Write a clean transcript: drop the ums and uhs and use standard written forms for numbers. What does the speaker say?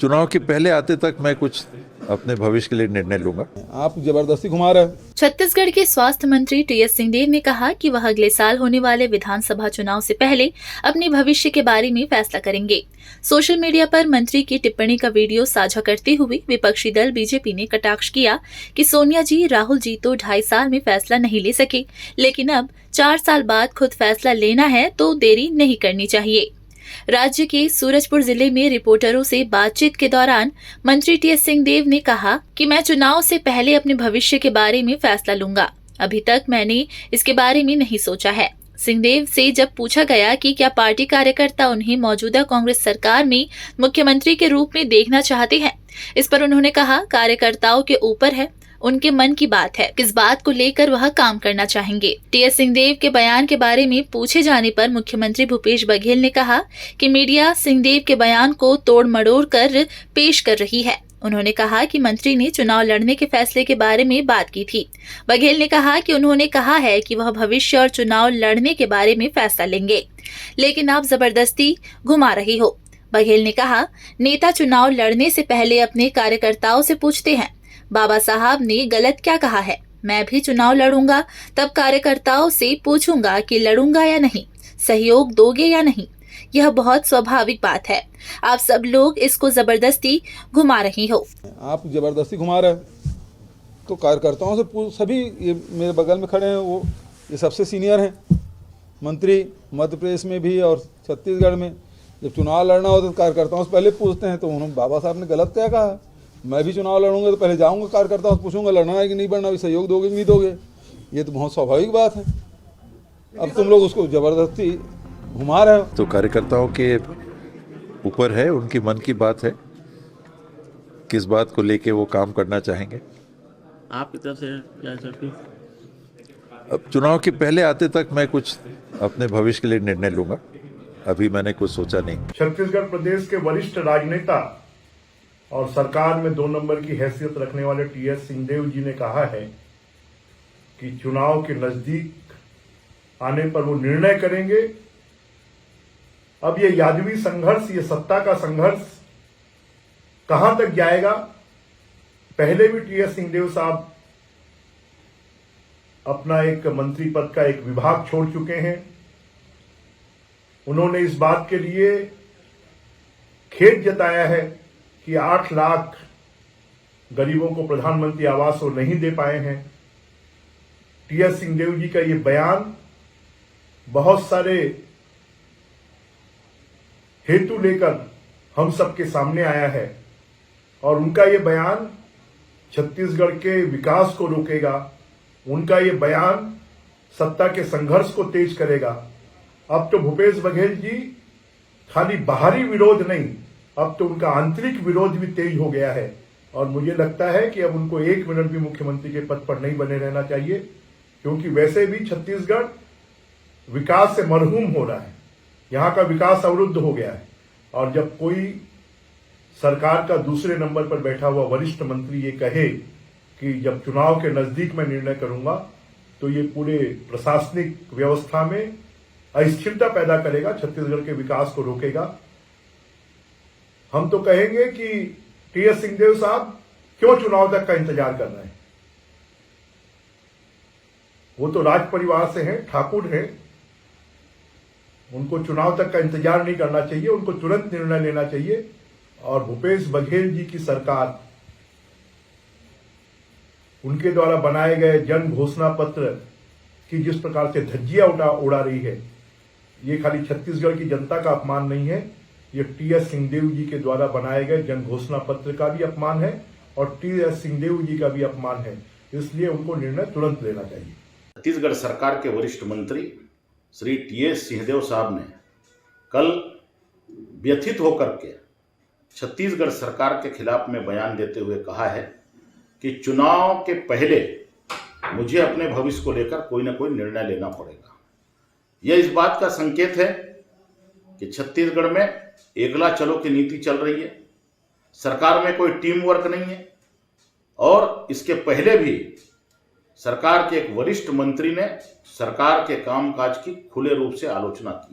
चुनाव के पहले आते तक मैं कुछ अपने भविष्य के लिए निर्णय लूंगा। आप जबरदस्ती घुमा रहे हैं। छत्तीसगढ़ के स्वास्थ्य मंत्री टीएस सिंहदेव ने कहा कि वह अगले साल होने वाले विधानसभा चुनाव से पहले अपने भविष्य के बारे में फैसला करेंगे। सोशल मीडिया पर मंत्री की टिप्पणी का वीडियो साझा करते हुए विपक्षी दल बीजेपी ने कटाक्ष किया कि सोनिया जी, राहुल जी तो 2.5 साल में फैसला नहीं ले सके, लेकिन अब 4 साल बाद खुद फैसला लेना है तो देरी नहीं करनी चाहिए। राज्य के सूरजपुर जिले में रिपोर्टरों से बातचीत के दौरान मंत्री टीएस सिंहदेव ने कहा कि मैं चुनाव से पहले अपने भविष्य के बारे में फैसला लूंगा। अभी तक मैंने इसके बारे में नहीं सोचा है। सिंहदेव से जब पूछा गया कि क्या पार्टी कार्यकर्ता उन्हें मौजूदा कांग्रेस सरकार में मुख्यमंत्री के रूप में देखना चाहते हैं, इस पर उन्होंने कहा, कार्यकर्ताओं के ऊपर है, उनके मन की बात है, किस बात को लेकर वह काम करना चाहेंगे। टीएस सिंहदेव के बयान के बारे में पूछे जाने पर मुख्यमंत्री भूपेश बघेल ने कहा कि मीडिया सिंहदेव के बयान को तोड़ मड़ोड़ कर पेश कर रही है। उन्होंने कहा कि मंत्री ने चुनाव लड़ने के फैसले के बारे में बात की थी। बघेल ने कहा कि उन्होंने कहा है कि वह भविष्य और चुनाव लड़ने के बारे में फैसला लेंगे, लेकिन आप जबरदस्ती घुमा रही हो। बघेल ने कहा, नेता चुनाव लड़ने से पहले अपने कार्यकर्ताओं से पूछते हैं, बाबा साहब ने गलत क्या कहा है। मैं भी चुनाव लड़ूंगा, तब कार्यकर्ताओं से पूछूंगा कि लड़ूंगा या नहीं, सहयोग दोगे या नहीं। यह बहुत स्वाभाविक बात है। आप सब लोग इसको जबरदस्ती घुमा रही हो। आप जबरदस्ती घुमा रहे हैं। तो कार्यकर्ताओं से सभी ये मेरे बगल में खड़े हैं, वो ये सबसे सीनियर हैं मंत्री मध्य प्रदेश में भी और छत्तीसगढ़ में। जब चुनाव लड़ना हो तो कार्यकर्ताओं से पहले पूछते हैं। तो उन्होंने बाबा साहब ने गलत क्या कहा। मैं भी चुनाव लड़ूंगा तो पहले जाऊंगा कार्यकर्ताओं से पूछूंगा लड़ना है कि नहीं लड़ना, भी सहयोग दोगे कि नहीं दोगे। ये तो बहुत स्वाभाविक बात है। अब तुम लोग उसको जबरदस्ती घुमा रहे हो। तो कार्यकर्ताओं के ऊपर है, उनकी मन की बात है, किस बात को लेके वो काम करना चाहेंगे। आपकी तरफ से क्या सर? अब चुनाव के पहले आते तक मैं कुछ अपने भविष्य के लिए निर्णय लूंगा। अभी मैंने कुछ सोचा नहीं। छत्तीसगढ़ प्रदेश के वरिष्ठ राजनेता और सरकार में 2 नंबर की हैसियत रखने वाले टीएस सिंहदेव जी ने कहा है कि चुनाव के नजदीक आने पर वो निर्णय करेंगे। अब ये यादवी संघर्ष, ये सत्ता का संघर्ष कहां तक जाएगा। पहले भी टीएस सिंहदेव साहब अपना एक मंत्री पद का एक विभाग छोड़ चुके हैं। उन्होंने इस बात के लिए खेद जताया है कि 8 लाख गरीबों को प्रधानमंत्री आवास वो नहीं दे पाए हैं। टीएस सिंहदेव जी का ये बयान बहुत सारे हेतु लेकर हम सबके सामने आया है और उनका ये बयान छत्तीसगढ़ के विकास को रोकेगा। उनका ये बयान सत्ता के संघर्ष को तेज करेगा। अब तो भूपेश बघेल जी खाली बाहरी विरोध नहीं, अब तो उनका आंतरिक विरोध भी तेज हो गया है और मुझे लगता है कि अब उनको 1 मिनट भी मुख्यमंत्री के पद पर नहीं बने रहना चाहिए, क्योंकि वैसे भी छत्तीसगढ़ विकास से मरहूम हो रहा है। यहां का विकास अवरुद्ध हो गया है और जब कोई सरकार का दूसरे नंबर पर बैठा हुआ वरिष्ठ मंत्री ये कहे कि जब चुनाव के नजदीक मैं निर्णय करूंगा, तो ये पूरे प्रशासनिक व्यवस्था में अस्थिरता पैदा करेगा, छत्तीसगढ़ के विकास को रोकेगा। हम तो कहेंगे कि टीएस सिंहदेव साहब क्यों चुनाव तक का इंतजार कर रहे हैं। वो तो राज परिवार से हैं, ठाकुर हैं। उनको चुनाव तक का इंतजार नहीं करना चाहिए, उनको तुरंत निर्णय लेना चाहिए। और भूपेश बघेल जी की सरकार, उनके द्वारा बनाए गए जन घोषणा पत्र की जिस प्रकार से धज्जियां उड़ा रही है, ये खाली छत्तीसगढ़ की जनता का अपमान नहीं है, ये टीएस सिंहदेव जी के द्वारा बनाए गए जन घोषणा पत्र का भी अपमान है और टीएस सिंहदेव जी का भी अपमान है। इसलिए उनको निर्णय तुरंत लेना चाहिए। छत्तीसगढ़ सरकार के वरिष्ठ मंत्री श्री टीएस सिंहदेव साहब ने कल व्यथित होकर के छत्तीसगढ़ सरकार के खिलाफ में बयान देते हुए कहा है कि चुनाव के पहले मुझे अपने भविष्य को लेकर कोई ना कोई निर्णय लेना पड़ेगा। यह इस बात का संकेत है कि छत्तीसगढ़ में एकला चलो की नीति चल रही है, सरकार में कोई टीम वर्क नहीं है और इसके पहले भी सरकार के एक वरिष्ठ मंत्री ने सरकार के कामकाज की खुले रूप से आलोचना की।